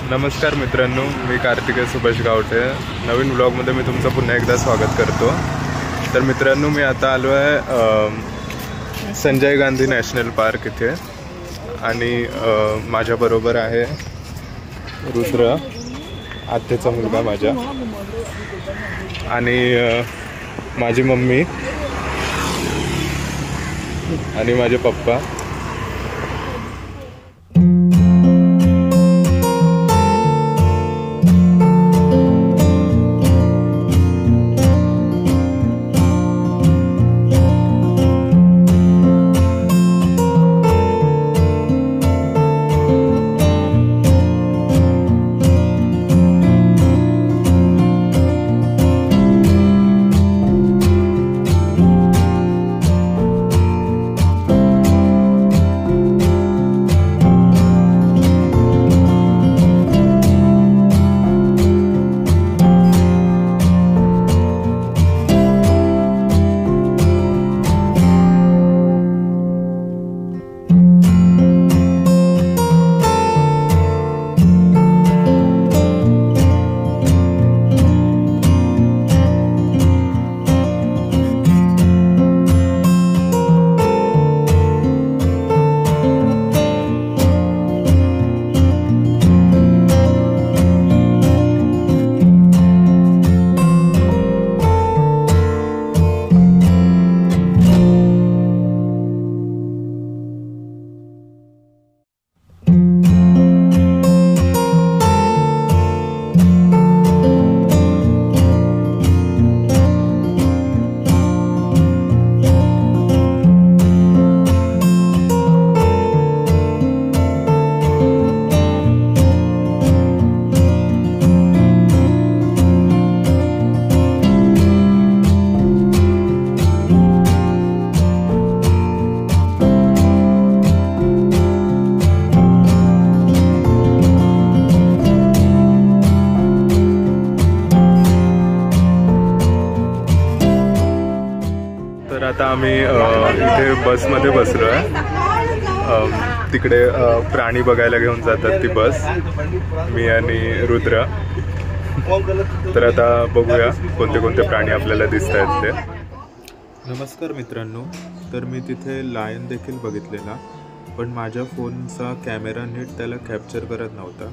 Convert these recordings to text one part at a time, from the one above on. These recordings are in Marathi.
नमस्कार मित्रांनो, मी कार्तिकेय सुभाष गावटे. नवीन ब्लॉगमध्ये मी तुमचं पुन्हा एकदा स्वागत करतो. तर मित्रांनो, मी आता आलो आहे संजय गांधी नॅशनल पार्क इथे आणि माझ्याबरोबर आहे रुद्र, आत्याचा मुलगा माझ्या, आणि माझी मम्मी आणि माझे पप्पा. तर आता आम्ही इथे बसमध्ये बसलो आहे. तिकडे प्राणी बघायला घेऊन जातात ती बस, मी आणि रुद्र. तर आता बघूया कोणते कोणते प्राणी आपल्याला दिसत आहेत ते. नमस्कार मित्रांनो, तर मी तिथे लायन देखील बघितलेला, पण माझ्या फोनचा कॅमेरा नीट त्याला कॅप्चर करत नव्हता.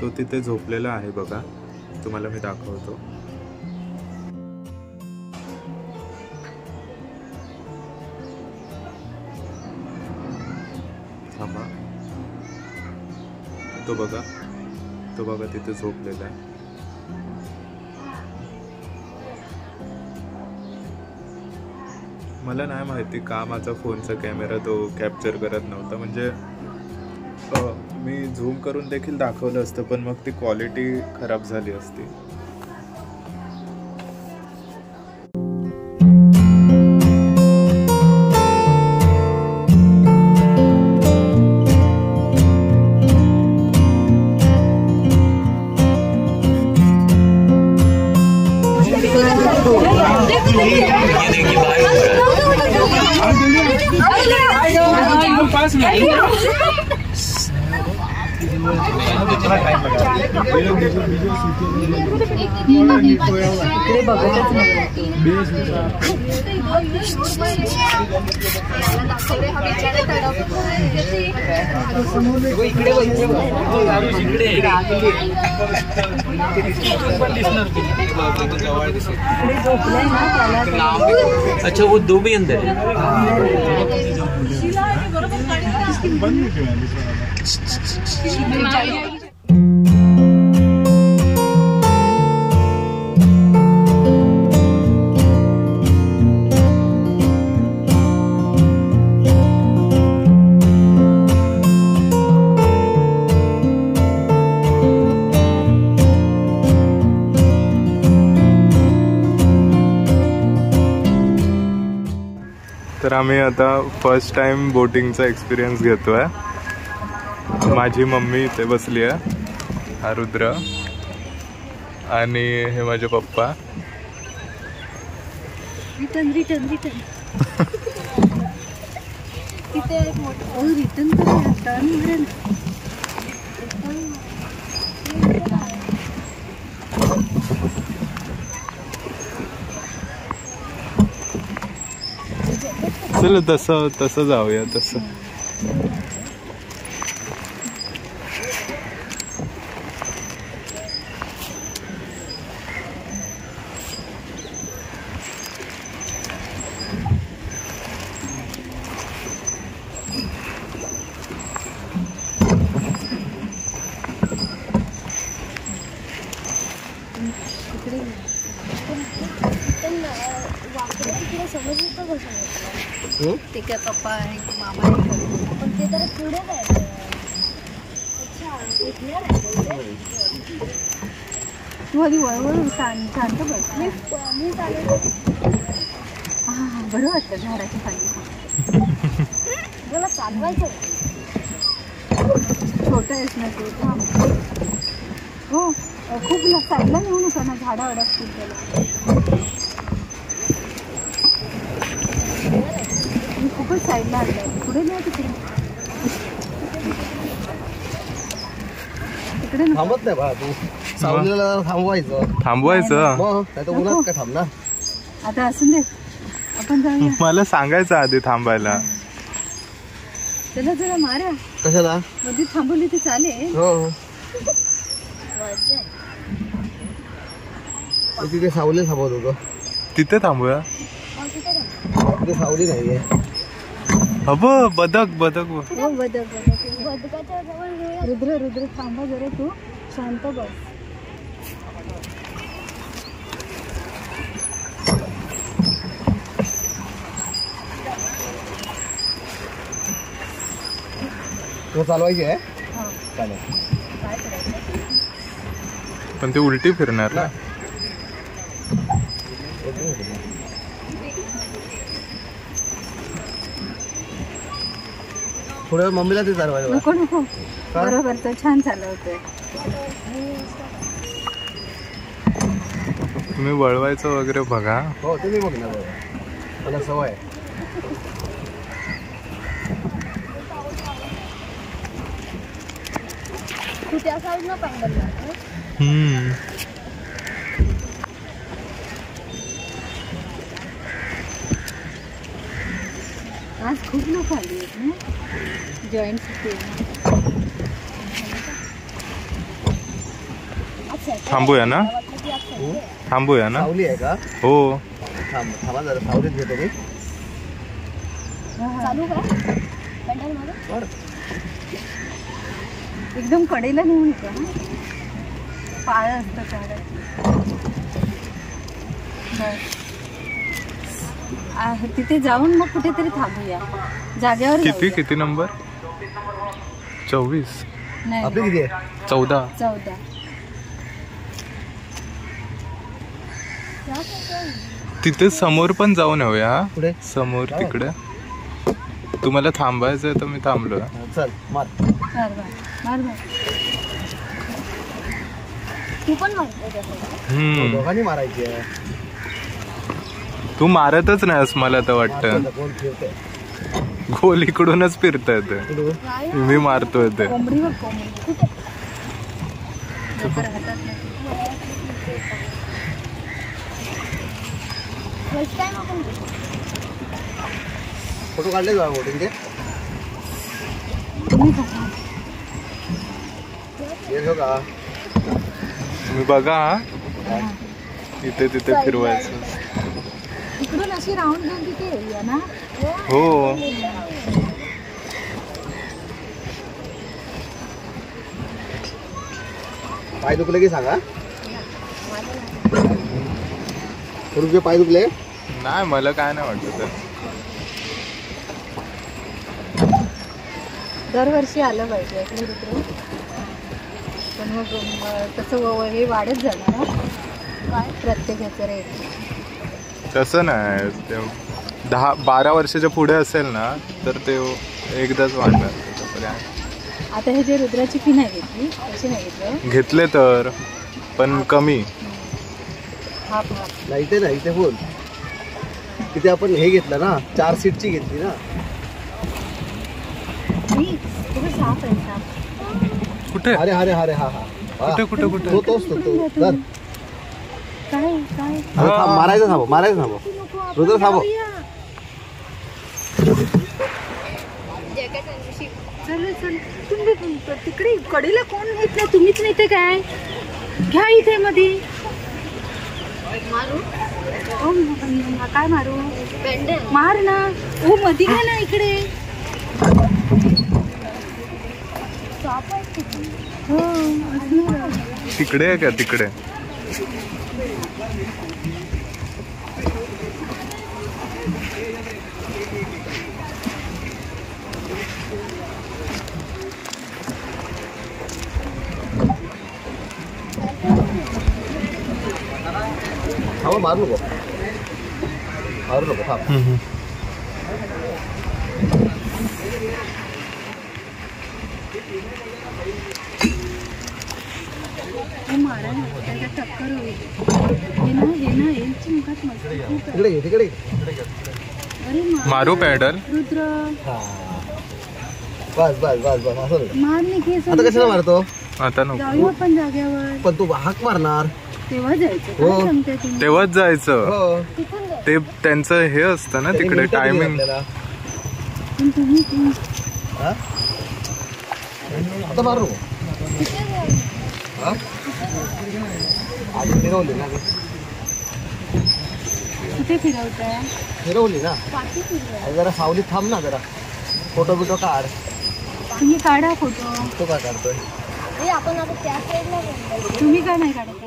तो तिथे झोपलेला आहे बघा, तुम्हाला मी दाखवतो. थांबा, तो बघा तिथे झोपलेला आहे. मला नाही माहिती का माझा फोनचा कॅमेरा तो कॅप्चर करत नव्हता. म्हणजे मी झूम करून देखील दाखवलं असतं, पण मग ती क्वालिटी खराब झाली असती. अच्छा, वो दो भी अंदर है. तर आम्ही आता फर्स्ट टाइम बोटिंगचा एक्सपिरियन्स घेतोय. माझी मम्मी इथे बसली आहे, हा रुद्र, आणि हे माझे पप्पा. रिटर्न रिटर्न रिटर्न तिथे एक मोठं रिटर्न करूया. टर्न मारेल. चल तसं जाऊया तसं. ते काय पप्पा आणि मामा पण ते तर पुढे जायचं. तू आधी वळवळ शांत बस. मी चालेल. हा बरं वाटतं झाडाच्या खाली. मला चालवायचं. छोटं आहेस ना तू. हो खूप साईडला नेऊ नका ना, झाडं अडकतील त्याला. मी खूपच साईडला आणलं. पुढे नाही तिकडे थांबत नाही बा तू. सावलीला थांबवायचं उन्हात काय थांबणार. आता असून दे, आपण जाऊया. मला सांगायचं आधी थांबायला. चला जरा मारा. कशाला मध्ये थांबवली ती चालेल. हो तिथे सावली थांबवत होतो. तिथे थांबूया. तिथे सावली नाहीये. बदक बदक हो बदक बदकाच्या जवळ. रुद्र थांबा जरा, तू शांत बस. तो चालवायची आहे. काय करायचं. पण ते उलटी फिरणार ना. थोड्या मम्मीला ते चालवायचं. नको बरोबर, तर छान चालवतोय. तुम्ही वळवायचं वगैरे बघा. हो तुम्ही बघ ना, मला सवय. तू त्या साईडला पाहिलं. आज खूप लोक आली आहेत ना जॉईंट थांबूया ना. थांबूया ना. सावली आहे का. हो थांबा जरा, सावलीत घेतो मी. चालू का एकदम कडेला नेऊ नका. पाळ असतं झाडात. तिथे जाऊन मग कुठेतरी थांबूया जागेवर. किती नंबर. 24. नाही आपली किती आहे. 14. तिथे समोर पण जाऊन येऊया. पुढे समोर तिकडे. तुम्हाला थांबायचंय तर मी थांबलो. चल मार. तू पण मारतो. दोघांनी मारायची आहे. तू मारतच नाहीस मला तर वाटतं. कोण फिरतंय. गोल इकडूनच फिरताय ते. मी मारतोय ते. फोटो काढले का बोटिंगचे. का मी बघा इथे तिथे फिरवायचं. इकडून अशी राऊंड घेऊन तिथे येऊया ना. हो पाय दुखले की सांगा. तुमचे पाय दुखले. नाही मला काय नाही वाटत. दरवर्षी आलं पाहिजे पण मग तसं हे वाढत जाणार काय प्रत्येकाचं रेट. तसं नाही. ते 10-12 वर्षाच्या पुढे असेल ना तर ते एकदाच वाढणार. आता हे जे रुद्राची फी नाही घेतली अशी नाही घेतले तर पण कमी. नाही ते नाही ते बोल. तिथे आपण हे घेतलं ना 4 सीटची घेतली ना. कुठे. अरे अरे अरे हा कुठे तोच तो. काय मारायचं थांबव रुद्र थांबव. चल चल. तुम्ही तिकडे कडेला कोण नेत नाही, तुम्हीच नेते काय? घ्या इथे मध्ये. मारू ओ काय मारू? मार ना. ओ मध्ये घ्या ना इकडे. हो तिकडे आहे का? तिकडे थांबा, मारू नको, मारू नको, थांब. मारा ना, त्याच्या टक्कर होईल. हे ना यांची मुखात मस्त खूप आहे. तिकडे घे, तिकडे घे. अरे मारू पॅडल. रुद्र बस बस बस बस असं नाही. मार नाही केस. आता कशाला मारतो? आता नको. जाऊ आपण जाग्यावर. पण तू हाक मारणार. तेव्हा जायचं. हो. काय सांगते तुम्ही? तेव्हाच जायचं. हो. ते त्यांचं हे असतं ना तिकडे टायमिंग. पण तुम्ही हा? आता मारू नको. हा? आधी फिरवली ना, कुठे फिरवताय? फिरवली ना. पाठी फिरवाय. अरे जरा सावलीत थांब ना, जरा फोटो बिटो काढ. तुम्ही काढा फोटो. तो काय काढतोय? हे आपण आता त्या साईडला गेलो. तुम्ही का नाही काढत?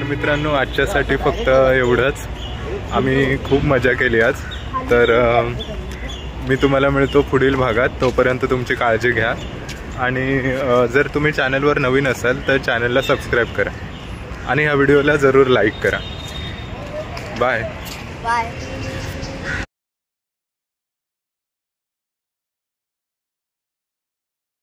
मित्रांनो, आजच्यासाठी फक्त एवढंच. आम्ही खूप मजा केली आज. तर मी तुम्हाला मिळतो पुढील भागात. तोपर्यंत तुमची काळजी घ्या. आणि जर तुम्ही चॅनलवर नवीन असाल तर चॅनलला सबस्क्राईब करा आणि ह्या व्हिडिओला जरूर लाईक करा. बाय. बाय.